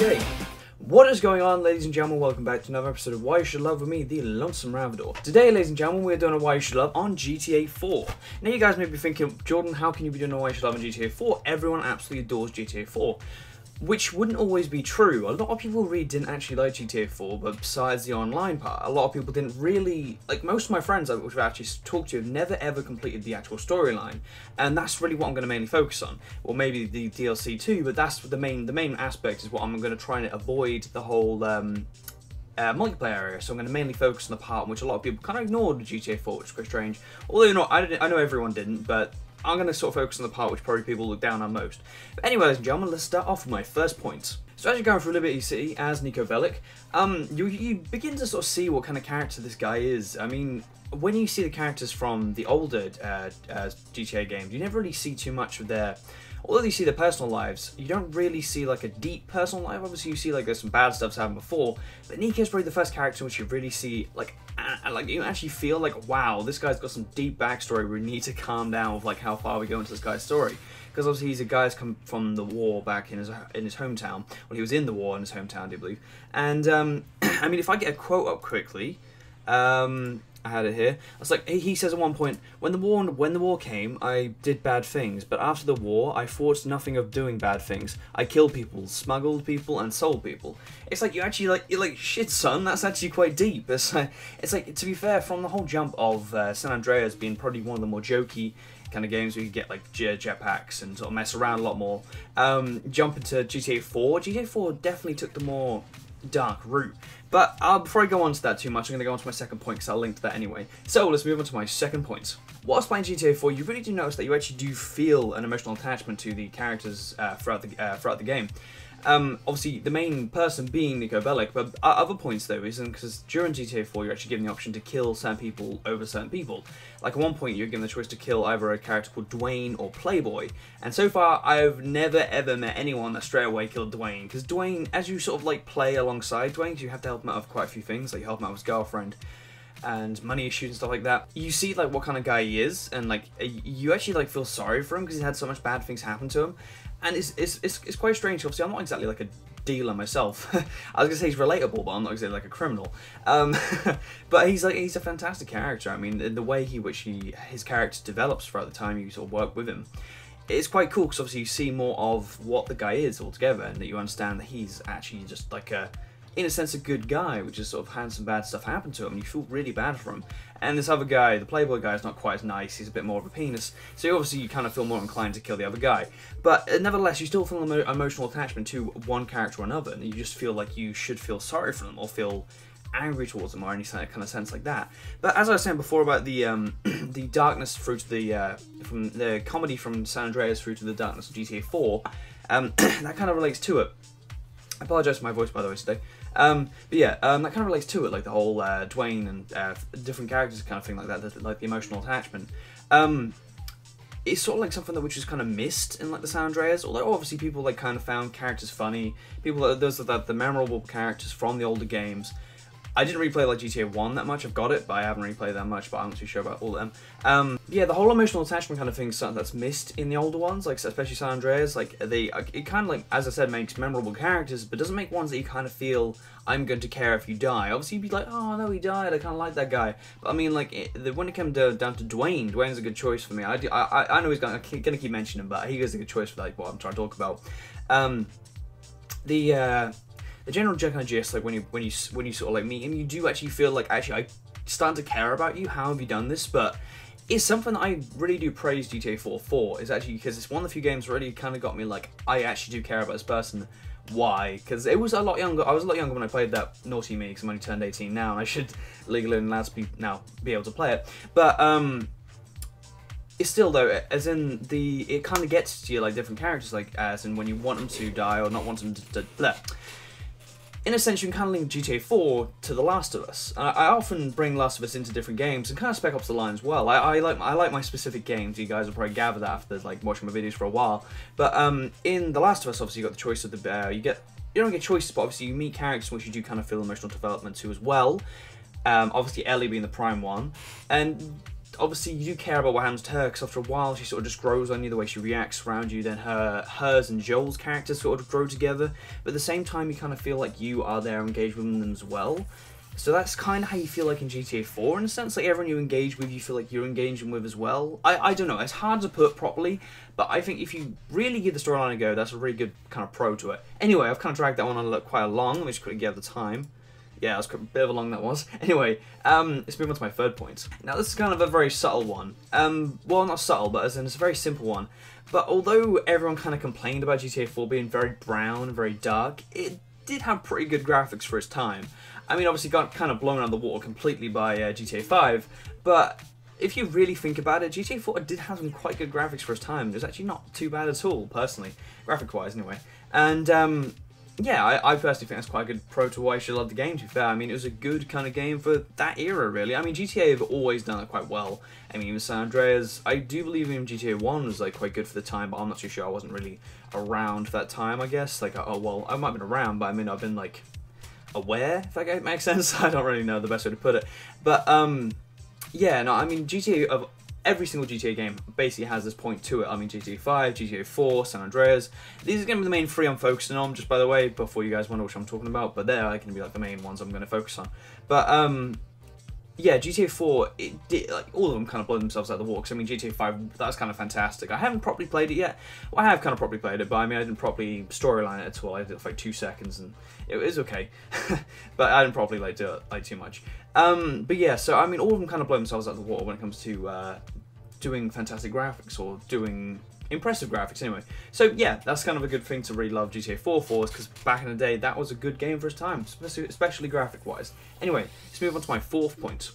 Okay, what is going on, ladies and gentlemen? Welcome back to another episode of Why You Should Love with me, TheLonesomeRavidor. Today, ladies and gentlemen, we're doing a Why You Should Love on GTA 4. Now, you guys may be thinking, Jordan, how can you be doing a Why You Should Love on GTA 4? Everyone absolutely adores GTA 4. Which wouldn't always be true. A lot of people really didn't actually like GTA 4, but besides the online part, a lot of people didn't really, like most of my friends which I've actually talked to have never ever completed the actual storyline, and that's really what I'm going to mainly focus on. Well, maybe the DLC too, but that's the main aspect is what I'm going to try and avoid the whole multiplayer area. So I'm going to mainly focus on the part in which a lot of people kind of ignored the GTA 4, which is quite strange. Although I know everyone didn't, but I'm going to sort of focus on the part which probably people look down on most. But anyway, ladies and gentlemen, let's start off with my first point. So as you're going through Liberty City as Niko Bellic, you begin to sort of see what kind of character this guy is. I mean, when you see the characters from the older GTA games, you never really see too much of their... Although you see their personal lives, you don't really see like a deep personal life. Obviously, you see like there's some bad stuff's happened before, but Niko's probably the first character which you really see like you actually feel like, wow, this guy's got some deep backstory. We need to calm down with like how far we go into this guy's story, because obviously he's a guy who's come from the war back in his hometown. Well, he was in the war in his hometown, I do believe. And I mean, if I get a quote up quickly, I had it here. It's like he says at one point, when the war came, I did bad things, but after the war, I thought nothing of doing bad things. I killed people, smuggled people, and sold people. It's like you actually you're like, shit, son, that's actually quite deep. It's like to be fair, from the whole jump of San Andreas being probably one of the more jokey kind of games where you get like jetpacks and sort of mess around a lot more. Jump into GTA 4. GTA 4 definitely took the more dark route. But before I go on to that too much, I'm going to go on to my second point because I'll link to that anyway. So let's move on to my second point. Whilst playing GTA 4, you really do notice that you actually do feel an emotional attachment to the characters throughout the game. Obviously, the main person being Niko Bellic, but other points though isn't, because during GTA 4 you're actually given the option to kill certain people over certain people. Like at one point you're given the choice to kill either a character called Dwayne or Playboy, and so far I've never ever met anyone that straight away killed Dwayne, because Dwayne, as you sort of like play alongside Dwayne, you have to help him out with quite a few things, like you help him out with his girlfriend and money issues and stuff like that. You see like what kind of guy he is, and like you actually like feel sorry for him because he's had so much bad things happen to him. And it's quite strange. Obviously, I'm not exactly like a dealer myself. I was gonna say he's relatable, but I'm not exactly like a criminal. But he's a fantastic character. I mean, the way his character develops throughout the time you sort of work with him, it's quite cool because obviously you see more of what the guy is altogether, and that you understand that he's actually just like in a sense, a good guy, which is sort of had some bad stuff happen to him, and you feel really bad for him. And this other guy, the Playboy guy, is not quite as nice, he's a bit more of a penis, so obviously you kind of feel more inclined to kill the other guy. But nevertheless, you still feel an emotional attachment to one character or another, and you just feel like you should feel sorry for them, or feel angry towards them, or any kind of sense like that. But as I was saying before about the the darkness through to the, from the comedy from San Andreas through to the darkness of GTA 4, that kind of relates to it. I apologise for my voice, by the way, today. But yeah, that kind of relates to it, like the whole Dwayne and different characters kind of thing like that, like the emotional attachment. It's sort of like something that which is kind of missed in like the San Andreas, although obviously people like kind of found characters funny. Those are the memorable characters from the older games. I didn't replay like GTA 1 that much. I've got it, but I haven't replayed that much, but I'm not too sure about all of them. Yeah, the whole emotional attachment kind of thing is something that's missed in the older ones, like especially San Andreas. Like it kind of like, as I said, makes memorable characters, but doesn't make ones that you kind of feel, I'm going to care if you die. Obviously you'd be like, oh no, he died, I kind of like that guy. But I mean, like when it comes down to Dwayne, Dwayne's a good choice for me. I know he's gonna keep mentioning him, but he is a good choice for like what I'm trying to talk about. The general kind of gist, like when you sort of like meet him, you do actually feel like, actually, I starting to care about you. How have you done this? But it's something that I really do praise GTA 4 for. Is actually because it's one of the few games that really kind of got me like, I actually do care about this person. Why? Because it was a lot younger. I was a lot younger when I played that. Naughty me, because I'm only turned 18 now, and I should legally and allowed to be able to play it. But it's still though, as in it kind of gets to you like different characters, like as in when you want them to die or not want them to blah. In a sense, you can kind of link GTA 4 to The Last of Us. I often bring Last of Us into different games, and kind of Spec Ops The Line as well. I like my specific games. You guys will probably gather that after like watching my videos for a while. But in The Last of Us, obviously you got the choice of the you don't get choices, but obviously you meet characters which you do kind of feel emotional development to as well. Obviously Ellie being the prime one, and obviously you do care about what happens to her, because after a while she sort of just grows on you, the way she reacts around you, then hers and Joel's characters sort of grow together, but at the same time you kind of feel like you are there engaged with them as well. So that's kind of how you feel like in GTA 4 in a sense, like everyone you engage with, you feel like you're engaging with as well. I don't know, it's hard to put properly, but I think if you really give the storyline a go, that's a really good kind of pro to it. Anyway, I've kind of dragged that one on quite long, let me just quickly get the time. Yeah, that's a bit of a long that was. Anyway, let's move on to my third point. Now this is kind of a very subtle one. Well, not subtle, but as in it's a very simple one. But although everyone kind of complained about GTA 4 being very brown, very dark, it did have pretty good graphics for its time. I mean, obviously got kind of blown out of the water completely by GTA 5, but if you really think about it, GTA 4 did have some quite good graphics for its time. It was actually not too bad at all, personally, graphic-wise anyway. And yeah, I personally think that's quite a good pro to why you should love the game, to be fair. I mean, it was a good kind of game for that era, really. I mean, GTA have always done it quite well. I mean, even San Andreas, I do believe even GTA 1 was, like, quite good for the time, but I'm not too sure. I wasn't really around for that time, I guess. Like, oh, well, I might have been around, but I mean, I've been, like, aware, if that makes sense. I don't really know the best way to put it. But, yeah, no, I mean, GTA of every single GTA game basically has this point to it. I mean, GTA 5, GTA 4, San Andreas. These are going to be the main three I'm focusing on, just by the way, before you guys wonder what I'm talking about. But they're going to be like the main ones I'm going to focus on. But, yeah, GTA 4, it did, like, all of them kind of blow themselves out of the water. Because, I mean, GTA 5, that's kind of fantastic. I haven't properly played it yet. Well, I have kind of properly played it, but I mean, I didn't properly storyline it at all. I did it for like 2 seconds, and it was okay. But I didn't properly, like, do it, like, too much. But yeah, so, I mean, all of them kind of blow themselves out of the water when it comes to, doing fantastic graphics, or doing impressive graphics anyway. So yeah, that's kind of a good thing to really love GTA 4 for, because back in the day, that was a good game for its time, especially graphic-wise. Anyway, let's move on to my fourth point.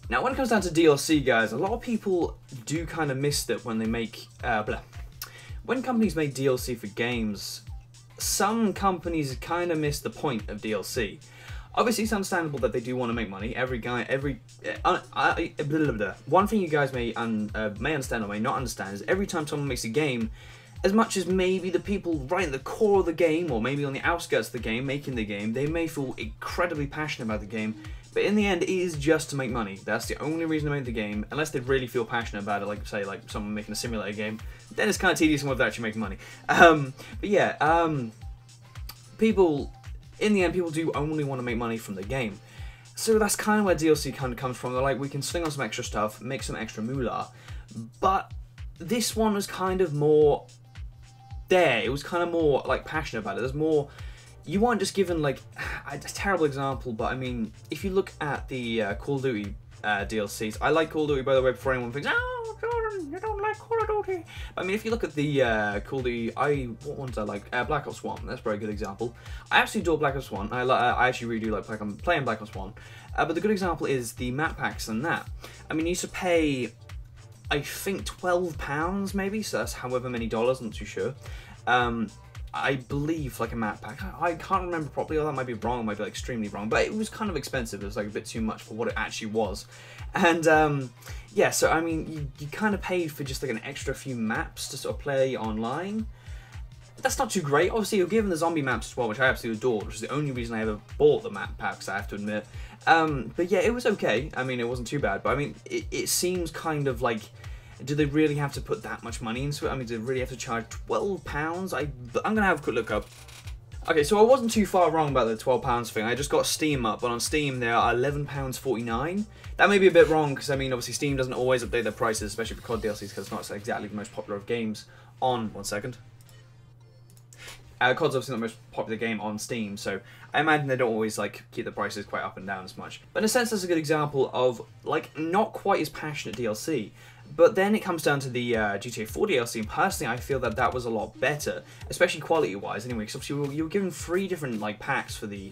Now, when it comes down to DLC, guys, a lot of people do kind of miss it when they make, when companies make DLC for games, some companies kind of miss the point of DLC. Obviously, it's understandable that they do want to make money. One thing you guys may understand or may not understand is every time someone makes a game, as much as maybe the people right at the core of the game, or maybe on the outskirts of the game, making the game, they may feel incredibly passionate about the game, but in the end, it is just to make money. That's the only reason to make the game, unless they really feel passionate about it, like, say, like someone making a simulator game, then it's kind of tedious and whether they actually make money. But yeah, people... In the end, people do only want to make money from the game. So that's kind of where DLC kind of comes from. They're like, we can sling on some extra stuff, make some extra moolah. But this one was kind of more there. It was kind of more, like, passionate about it. There's more... You weren't just given, like... A terrible example, but I mean, if you look at the Call of Duty DLCs... I like Call of Duty, by the way, before anyone thinks, oh, Jordan, you don't like Call of Duty. I mean, if you look at the Call of Duty... What ones I like? Black Ops 1, that's a very good example. I absolutely adore Black Ops 1. I actually really do like playing Black Ops 1. But the good example is the map packs and that. I mean, you used to pay, I think, £12 maybe, so that's however many dollars, I'm not too sure. I believe, like, a map pack. I can't remember properly, or that might be wrong, it might be, like, extremely wrong, but it was kind of expensive. It was, like, a bit too much for what it actually was. And, yeah, so, I mean, you kind of paid for just, like, an extra few maps to sort of play online. That's not too great. Obviously, you're given the zombie maps as well, which I absolutely adored, which is the only reason I ever bought the map packs, I have to admit. But, yeah, it was okay. I mean, it wasn't too bad, but, I mean, it seems kind of, like... Do they really have to put that much money into it? I mean, do they really have to charge £12? I'm going to have a quick look up. Okay, so I wasn't too far wrong about the £12 thing. I just got Steam up, but on Steam they are £11.49. That may be a bit wrong, because, I mean, obviously Steam doesn't always update their prices, especially for COD DLCs, because it's not exactly the most popular of games on... One second. COD's obviously not the most popular game on Steam, so I imagine they don't always, like, keep the prices quite up and down as much. But in a sense, that's a good example of, like, not quite as passionate DLC. But then it comes down to the GTA 4 DLC, and personally I feel that that was a lot better, especially quality-wise anyway, because obviously you were given 3 different, like, packs for the...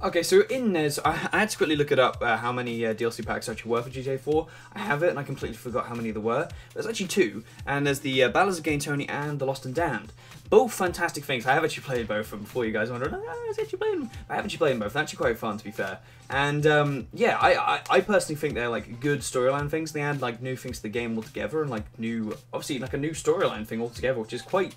Okay, so in this, I had to quickly look it up, how many DLC packs actually were for GTA 4. I have it, and I completely forgot how many there were. There's actually 2, and there's the Battles of Gay Tony and the Lost and Damned. Both fantastic things. I have actually played both of them before you guys wondered, oh, I actually played them. I have actually played them both. They're actually quite fun, to be fair. And, yeah, I personally think they're, like, good storyline things. They add, like, new things to the game altogether, and, like, obviously, like, a new storyline thing altogether, which is quite...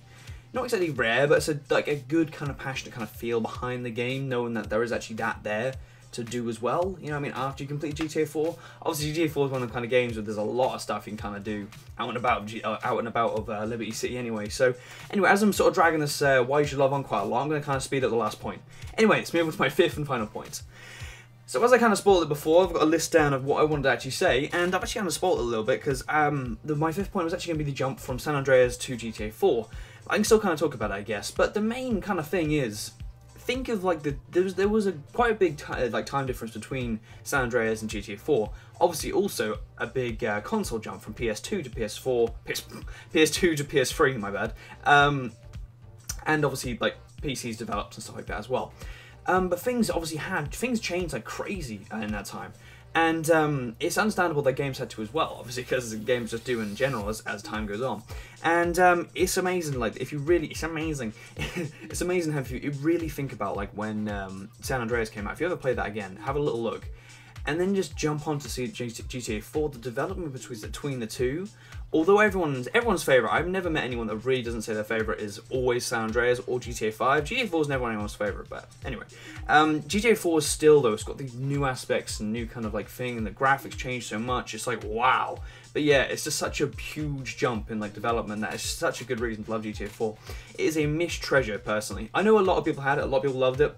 Not exactly rare, but it's like a good kind of passionate kind of feel behind the game, knowing that there is actually that there to do as well, you know what I mean, after you complete GTA 4. Obviously GTA 4 is one of the kind of games where there's a lot of stuff you can kind of do out and about of Liberty City anyway. So anyway, as I'm sort of dragging this Why You Should Love on quite a lot, I'm going to kind of speed up the last point. Anyway, let's move on to my fifth and final point. So as I kind of spoiled it before, I've got a list down of what I wanted to actually say, and I've actually kind of spoiled it a little bit, because my fifth point was actually going to be the jump from San Andreas to GTA 4. I can still kind of talk about it, I guess, but the main kind of thing is, think of like there was quite a big time difference between San Andreas and GTA 4. Obviously, also a big console jump from PS2 to PS4, PS2 to PS3. My bad. And obviously like PCs developed and stuff like that as well. But things changed like crazy in that time. And it's understandable that games had to as well, obviously, because games just do in general as time goes on. And it's amazing, like, it's amazing. It's amazing how if you really think about, like, when San Andreas came out. If you ever play that again, have a little look. And then just jump on to see GTA 4, the development between the two. Although everyone's favourite, I've never met anyone that really doesn't say their favourite is always San Andreas or GTA 5. GTA 4 is never anyone's favourite, but anyway. GTA 4 is still, though, it's got these new aspects and new kind of like thing, and the graphics change so much, it's like, wow. But yeah, it's just such a huge jump in like development that is such a good reason to love GTA 4. It is a missed treasure, personally. I know a lot of people had it, a lot of people loved it.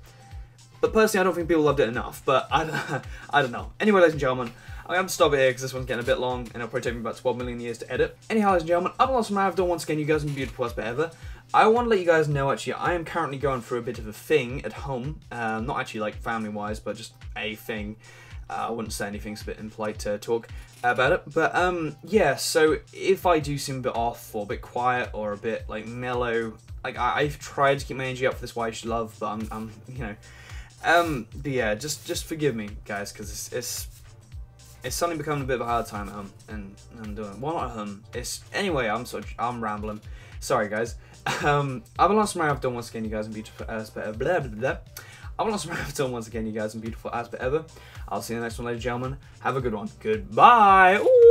But personally, I don't think people loved it enough, but I don't know. Anyway, ladies and gentlemen, I'm going to stop it here because this one's getting a bit long and it'll probably take me about 12 million years to edit. Anyhow, ladies and gentlemen, I'm TheLonesomeRavidor. Once again, you guys are beautiful as per ever. I want to let you guys know, actually, I am currently going through a bit of a thing at home. Not actually like family-wise, but just a thing. I wouldn't say anything, it's a bit impolite to talk about it. But yeah, so if I do seem a bit off or a bit quiet or a bit like mellow, like I've tried to keep my energy up for this Why You Should Love, but I'm you know. But yeah, just forgive me, guys, because it's suddenly becoming a bit of a hard time at home, and I'm doing well, not at home. Anyway, I'm rambling. Sorry, guys. I'm TheLonesomeRavidor once again, you guys, and beautiful as per ever. Blah, blah, blah. I'm TheLonesomeRavidor once again, you guys, and beautiful as per ever. I'll see you in the next one, ladies and gentlemen. Have a good one. Goodbye. Ooh.